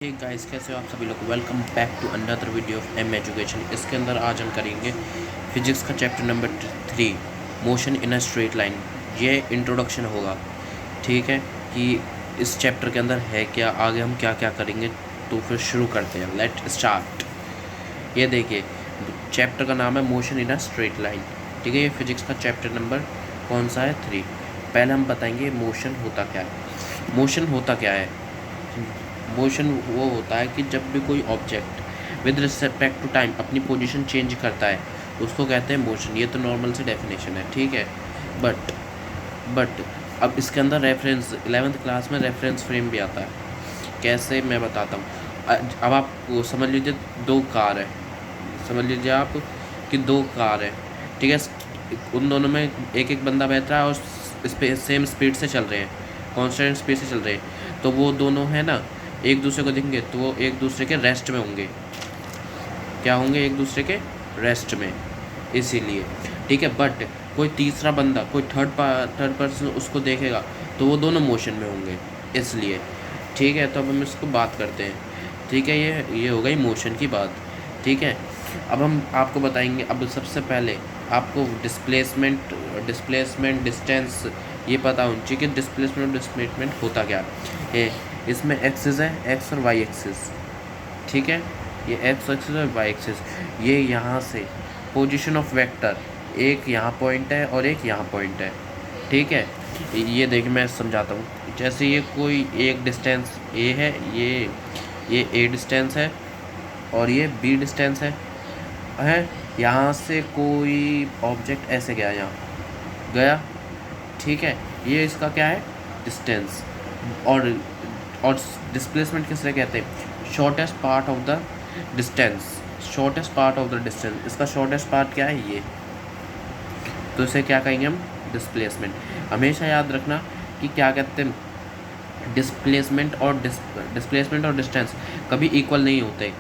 Hey guys, कैसे हो आप सभी लोग। Welcome back to another video of M education. इसके अंदर आज हम करेंगे फिजिक्स का chapter number 3, motion in a straight line. ये इंट्रोडक्शन होगा, ठीक है, कि इस चैप्टर के अंदर है क्या, आगे हम क्या क्या करेंगे। तो फिर शुरू करते हैं, लेट स्टार्ट। ये देखिए, चैप्टर का नाम है motion in a straight line, ठीक है। ये फिजिक्स का चैप्टर नंबर कौन सा है? 3। पहले हम बताएंगे मोशन होता क्या है। मोशन होता क्या है? मोशन वो होता है कि जब भी कोई object with respect to time अपनी पोजीशन चेंज करता है, उसको कहते हैं मोशन। ये तो नॉर्मल सी डेफिनेशन है, ठीक है। बट अब इसके अंदर रेफरेंस 11th क्लास में रेफरेंस फ्रेम भी आता है। कैसे, मैं बताता हूँ। अब आप वो समझ लीजिए, दो कार है। समझ लीजिए आप कि दो कार है, ठीक है। उन दोनों में एक एक बंदा बैठ रहा है और इस पे सेम स्पीड से चल रहे हैं, कांस्टेंट स्पीड से चल रहे हैं। तो वो दोनों है ना, एक दूसरे को देखेंगे तो वो एक दूसरे के रेस्ट में होंगे। क्या होंगे? एक दूसरे के रेस्ट में, इसीलिए, ठीक है। बट कोई तीसरा बंदा, कोई थर्ड पर्सन उसको देखेगा तो वो दोनों मोशन में होंगे, इसलिए, ठीक है। तो अब हम इसको बात करते हैं, ठीक है। ये हो गई मोशन की बात, ठीक है। अब हम आपको बताएंगे। अब सबसे पहले आपको डिस्प्लेसमेंट डिस्टेंस ये पता होना चाहिए कि डिस्प्लेसमेंट और डिस्प्लेसमेंट होता क्या है। इसमें एक्सिस है, एक्स और वाई एक्सिस, ठीक है। ये एक्स एक्सिस और वाई एक्सिस, ये यहाँ से पोजीशन ऑफ वेक्टर, एक यहाँ पॉइंट है और एक यहाँ पॉइंट है, ठीक है। ये देखिए, मैं समझाता हूँ। जैसे ये कोई एक डिस्टेंस ए है, ये ए डिस्टेंस है और ये बी डिस्टेंस है। यहाँ से कोई ऑब्जेक्ट ऐसे गया, यहाँ गया, ठीक है। ये इसका क्या है? डिस्टेंस। और डिस्प्लेसमेंट किससे कहते हैं? Shortest part of the distance. Shortest part of the distance, इसका शॉर्टेस्ट पार्ट क्या है? ये। तो इसे क्या कहेंगे हम? डिस्प्लेसमेंट। हमेशा याद रखना कि क्या कहते हैं, डिस्प्लेसमेंट और डिस्टेंस कभी इक्वल नहीं होते,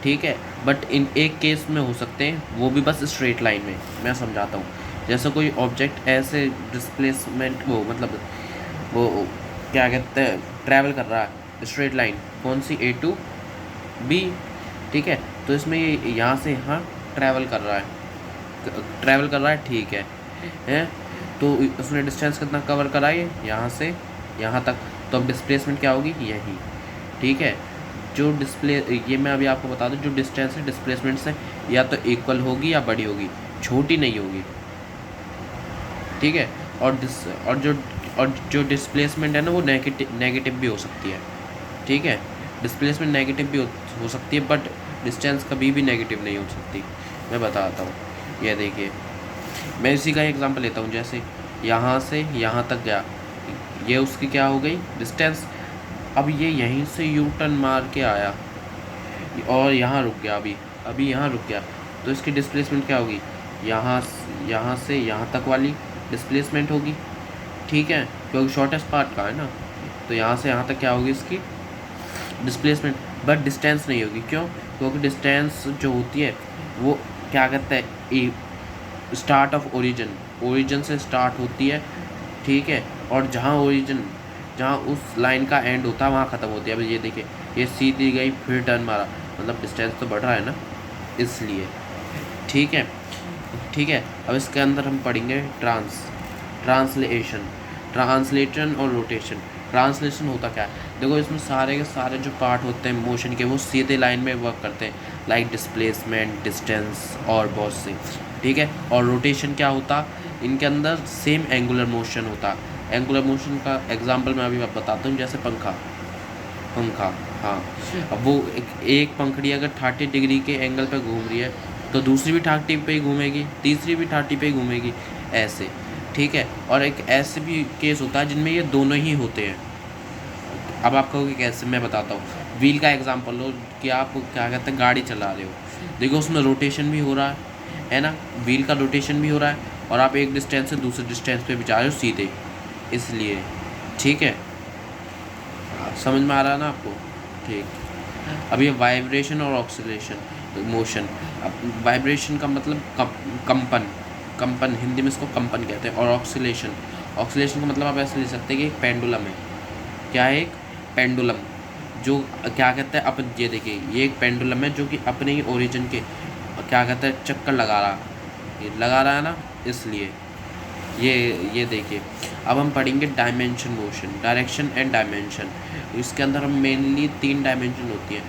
ठीक है। बट इन एक केस में हो सकते हैं, वो भी बस स्ट्रेट लाइन में। मैं समझाता हूँ। जैसे कोई ऑब्जेक्ट ऐसे डिस्प्लेसमेंट, वो मतलब वो क्या कहते हैं, ट्रैवल कर रहा है स्ट्रेट लाइन, कौन सी? ए टू बी, ठीक है। तो इसमें ये यहाँ से यहाँ ट्रैवल कर रहा है, ठीक है। तो उसने डिस्टेंस कितना कवर करा है? यहाँ से यहाँ तक। तो अब डिस्प्लेसमेंट क्या होगी? यही, ठीक है। जो ये मैं अभी आपको बता दूं, जो डिस्टेंस है डिस्प्लेसमेंट से या तो इक्वल होगी या बड़ी होगी, छोटी नहीं होगी, ठीक है। और जो डिस्प्लेसमेंट है ना, वो नेगेटिव भी हो सकती है, ठीक है। डिस्प्लेसमेंट नेगेटिव भी हो सकती है, बट डिस्टेंस कभी भी नेगेटिव नहीं हो सकती। मैं बताता हूँ। ये देखिए, मैं इसी का एग्जांपल लेता हूँ। जैसे यहाँ से यहाँ तक गया, ये उसकी क्या हो गई? डिस्टेंस। अब ये यहीं से यू टर्न मार के आया और यहाँ रुक गया, अभी यहाँ रुक गया, तो इसकी डिस्प्लेसमेंट क्या होगी? यहाँ से यहाँ तक वाली डिस्प्लेसमेंट होगी, ठीक है। क्योंकि शॉर्टेस्ट पार्ट का है ना, तो यहाँ से यहाँ तक क्या होगी इसकी डिस्प्लेसमेंट। बट डिस्टेंस नहीं होगी, क्यों? क्योंकि डिस्टेंस जो होती है वो क्या कहते हैं, स्टार्ट ऑफ ओरिजिन से स्टार्ट होती है, ठीक है। और जहाँ उस लाइन का एंड होता है वहाँ ख़त्म होती है। अब ये देखिए, ये सीधी गई फिर टर्न मारा, मतलब डिस्टेंस तो बढ़ रहा है ना, इसलिए, ठीक है। अब इसके अंदर हम पढ़ेंगे ट्रांसलेशन और रोटेशन। ट्रांसलेशन होता क्या है? देखो, इसमें सारे के सारे जो पार्ट होते हैं मोशन के, वो सीधे लाइन में वर्क करते हैं, लाइक डिस्प्लेसमेंट, डिस्टेंस और बहुत से, ठीक है। और रोटेशन क्या होता? इनके अंदर सेम एंगुलर मोशन होता। एंगुलर मोशन का एग्जांपल मैं अभी बताता हूँ। जैसे पंखा, हाँ। अब वो एक पंखड़ी अगर 30 डिग्री के एंगल पर घूम रही है, तो दूसरी भी 30 पे ही घूमेगी, तीसरी भी 30 पे ही घूमेगी, ऐसे, ठीक है। और एक ऐसे भी केस होता है जिनमें ये दोनों ही होते हैं। अब आप कहोगे कैसे? मैं बताता हूँ। व्हील का एग्जांपल लो, कि आप क्या कहते हैं, गाड़ी चला रहे हो, देखो उसमें रोटेशन भी हो रहा है ना, व्हील का रोटेशन भी हो रहा है, और आप एक डिस्टेंस से दूसरे डिस्टेंस पे भी जा रहे हो सीधे, इसलिए, ठीक है। समझ में आ रहा है ना आपको? ठीक। अब ये वाइब्रेशन और ऑक्सीलेशन मोशन। अब वाइब्रेशन का मतलब कंपन, हिंदी में इसको कंपन कहते हैं। और ऑक्सीलेशन का मतलब आप ऐसे ले सकते हैं कि एक पेंडुलम है। क्या है? एक पेंडुलम। जो क्या कहते हैं अपन, ये देखिए ये एक पेंडुलम है जो कि अपने ही ओरिजिन के क्या कहते हैं चक्कर लगा रहा है ना, इसलिए ये देखिए। अब हम पढ़ेंगे dimension motion, direction and dimension. इसके अंदर हम मेनली 3 डायमेंशन होती है,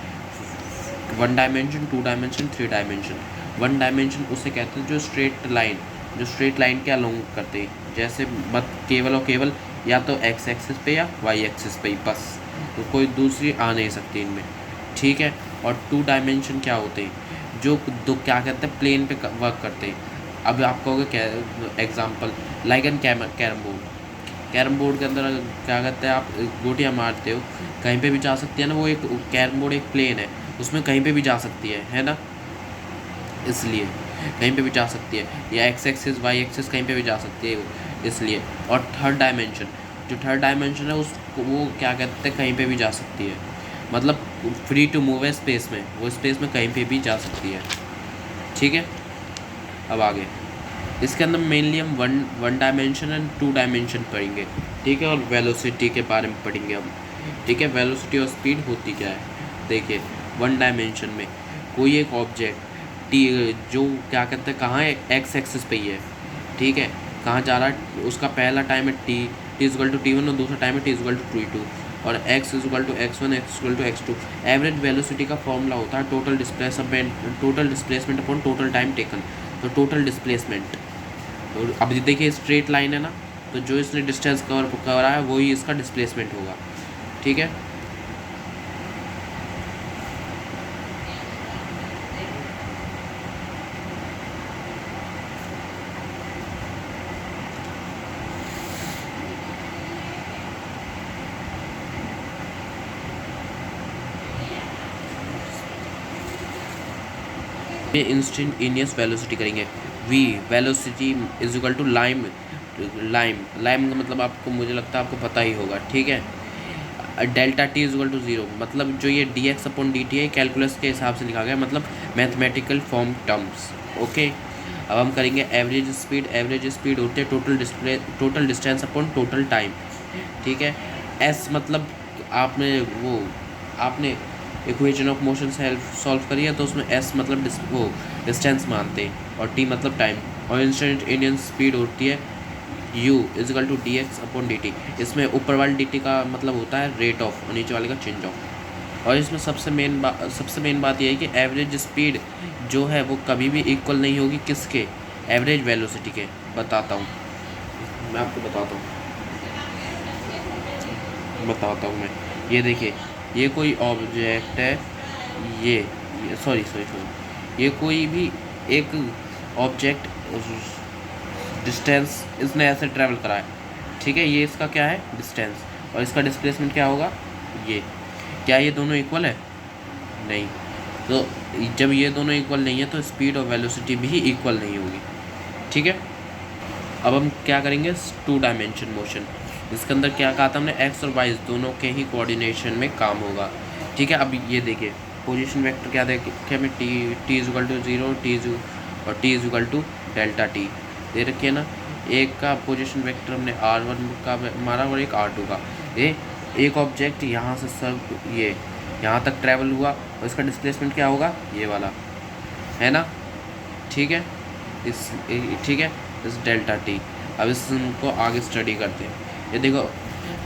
1 डायमेंशन, 2 डायमेंशन, 3 डायमेंशन। 1 डायमेंशन उसे कहते हैं जो स्ट्रेट लाइन के अलोंग करते हैं, जैसे मत केवल और केवल या तो एक्स एक्सिस पे या वाई एक्सिस पे ही, बस, तो कोई दूसरी आ नहीं सकती इनमें, ठीक है। और 2 डायमेंशन क्या होते हैं, जो दो क्या कहते हैं प्लेन पे वर्क करते हैं। अब आप कहोगे क्या example, like an carrom board के अंदर क्या कहते हैं आप गोटियाँ मारते हो, कहीं पे भी जा सकती है ना, वो एक कैरम बोर्ड एक प्लेन है, उसमें कहीं पे भी जा सकती है ना, इसलिए कहीं पे भी जा सकती है, या एक्स एक्सिस वाई एक्सिस कहीं पे भी जा सकती है इसलिए। और थर्ड डायमेंशन है उसको वो क्या कहते हैं कहीं पे भी जा सकती है, मतलब फ्री टू मूव है स्पेस में, वो स्पेस में कहीं पे भी जा सकती है, ठीक है। अब आगे इसके अंदर मेनली हम वन डायमेंशन एंड 2 डायमेंशन पढ़ेंगे, ठीक है, और वेलोसिटी के बारे में पढ़ेंगे हम, ठीक है। वेलोसिटी और स्पीड होती क्या है, देखिए 1 डायमेंशन में कोई एक ऑब्जेक्ट टी जो क्या कहते हैं कहाँ है, एक्स एक्सिस पे ही है, ठीक है, कहाँ जा रहा है, उसका पहला टाइम है टी इजल टू T1 और दूसरा टाइम है T टू T2 और x equal to X1 x to X2। Average velocity का फॉर्मूला होता है total displacement upon total time taken, तो टोटल डिस्प्लेसमेंट। और अब देखिए स्ट्रेट लाइन है ना, तो जो इसने डिस्टेंस कवर है वही इसका डिस्प्लेसमेंट होगा, ठीक है। इंस्टेंटेनियस वेलोसिटी करेंगे, v velocity is equal to lim का मतलब आपको, मुझे लगता है आपको पता ही होगा, ठीक है। Delta T is equal to 0, मतलब जो ये dx अपॉन dt है कैलकुलस के हिसाब से लिखा गया, मतलब मैथमेटिकल फॉर्म टर्म्स, ओके। अब हम करेंगे एवरेज स्पीड होती है total distance upon total time, ठीक है। s मतलब आपने इक्वेशन ऑफ मोशन सॉल्व करी है, तो उसमें s मतलब वो डिस्टेंस मानते हैं और t मतलब टाइम, और इंस्टेंटेनियस स्पीड होती है u equal to dx upon dt। इसमें ऊपर वाले dt का मतलब होता है रेट ऑफ और नीचे वाले का चेंज ऑफ। और इसमें सबसे मेन बात यह है कि एवरेज स्पीड जो है वो कभी भी इक्वल नहीं होगी किसके, एवरेज वेलोसिटी के। बताता हूँ मैं, ये देखिए ये कोई ऑब्जेक्ट है, ये सॉरी ये कोई भी एक ऑब्जेक्ट डिस्टेंस इसने ऐसे ट्रैवल करा है, ठीक है, ये इसका क्या है डिस्टेंस, और इसका डिस्प्लेसमेंट क्या होगा, क्या ये दोनों इक्वल है, नहीं, तो जब ये दोनों इक्वल नहीं है तो स्पीड और वेलोसिटी भी इक्वल नहीं होगी, ठीक है। अब हम क्या करेंगे 2 डायमेंशन मोशन, इसके अंदर क्या कहा था हमने, एक्स और वाई दोनों के ही कोऑर्डिनेशन में काम होगा, ठीक है। अब ये देखिए पोजीशन वेक्टर क्या देखे हमें, टी इज इक्वल टू 0 और T is equal to delta T दे रखिए ना। एक का पोजीशन वेक्टर हमने r1 का मारा और एक r2 का। एक ऑब्जेक्ट यहाँ से सब ये यहाँ तक ट्रैवल हुआ और इसका डिस्प्लेसमेंट क्या होगा, ये वाला है ना, ठीक है, इस डेल्टा टी। अब इसको आगे स्टडी करते हैं। ये देखो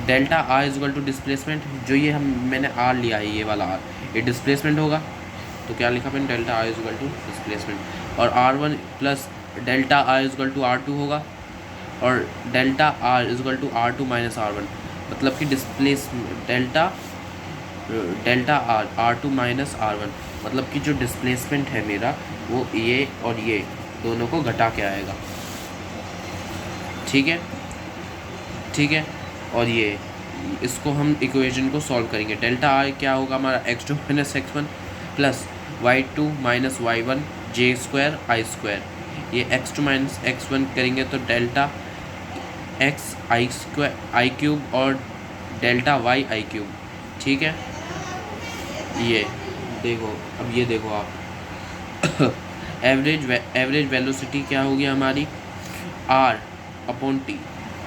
delta r equal to displacement, जो ये मैंने आर लिया है, ये वाला आर, ये डिस्प्लेसमेंट होगा, तो क्या लिखा मैंने, delta r equal to displacement. और R1 plus delta r equal to R2 होगा, और डेल्टा r equal to R2 minus R1, मतलब कि delta R R2 minus R1, मतलब कि जो डिस्प्लेसमेंट है मेरा वो ये और ये दोनों को घटा के आएगा, ठीक है। और ये इसको हम इक्वेशन को सॉल्व करेंगे। डेल्टा आर क्या होगा हमारा, x2 minus x1 plus y2 minus y1 j square I square. ये x2 माइनस x1 करेंगे तो delta x I square I cube और डेल्टा y आई क्यूब, ठीक है। ये देखो, अब ये देखो आप एवरेज वेलोसिटी क्या होगी हमारी, r अपॉन t,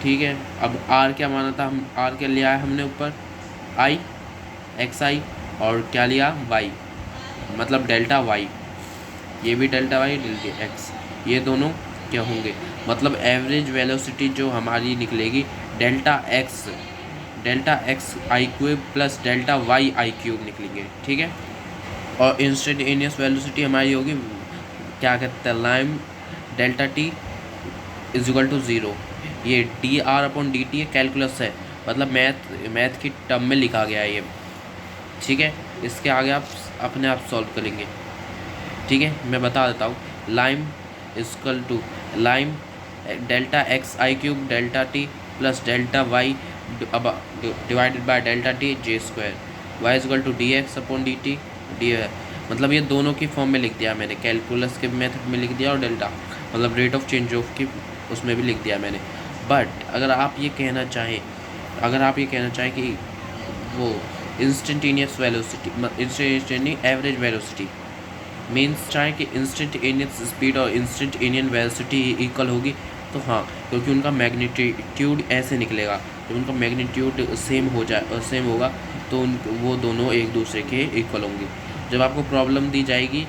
ठीक है। अब r क्या माना था, हम r क्या लिया है हमने ऊपर, i, एक्स आई, और क्या लिया वाई, मतलब डेल्टा वाई, ये भी डेल्टा वाई डेल्टा एक्स, ये दोनों क्या होंगे, मतलब एवरेज वेलोसिटी जो हमारी निकलेगी delta x i cube plus delta Y I cube निकलेंगे, ठीक है। और इंस्टेंटेनियस वेलोसिटी हमारी होगी, क्या कहते हैं, lim delta T is equal to zero. ये D R upon D T calculus है, मतलब मैथ की टर्म में लिखा गया है ये, ठीक है। इसके आगे आप अपने आप सॉल्व करेंगे, ठीक है। मैं बता देता हूँ, lim equal to lim delta x i cube delta t plus delta y divided by delta t j square, y equal to d x upon D t d, मतलब ये दोनों की फॉर्म में लिख दिया मैंने, कैलकुलस के मेथड में लिख दिया और डेल्टा मतलब रेट ऑफ चेंज ऑफ की उसमें भी लिख दिया मैंने। बट अगर आप ये कहना चाहें कि वो instantaneous velocity, instantaneous average velocity means चाहे कि इंस्टेंटेनियस स्पीड और इंस्टेंटेनियस वेलोसिटी इक्वल होगी, तो हाँ, क्योंकि उनका मैग्नीट्यूड ऐसे निकलेगा, जब उनका मैग्नीट्यूड सेम होगा तो वो दोनों एक दूसरे के इक्वल होंगे। जब आपको प्रॉब्लम दी जाएगी,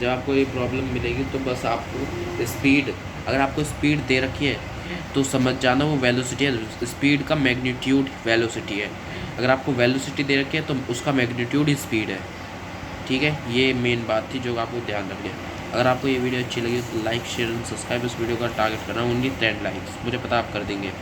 जब आपको ये प्रॉब्लम मिलेगी, तो बस आपको स्पीड, अगर आपको स्पीड दे रखी है तो समझ जाना वो वेलोसिटी है, स्पीड का मैग्नीट्यूड वेलोसिटी है। अगर आपको वेलोसिटी दे रखी है तो उसका मैग्नीट्यूड ही स्पीड है, ठीक है। ये मेन बात थी जो आपको ध्यान रखनी है। अगर आपको ये वीडियो अच्छी लगी तो लाइक शेयर एंड सब्सक्राइब, इस वीडियो का टारगेट करना ओनली 10 लाइक्स, मुझे पता आप कर देंगे।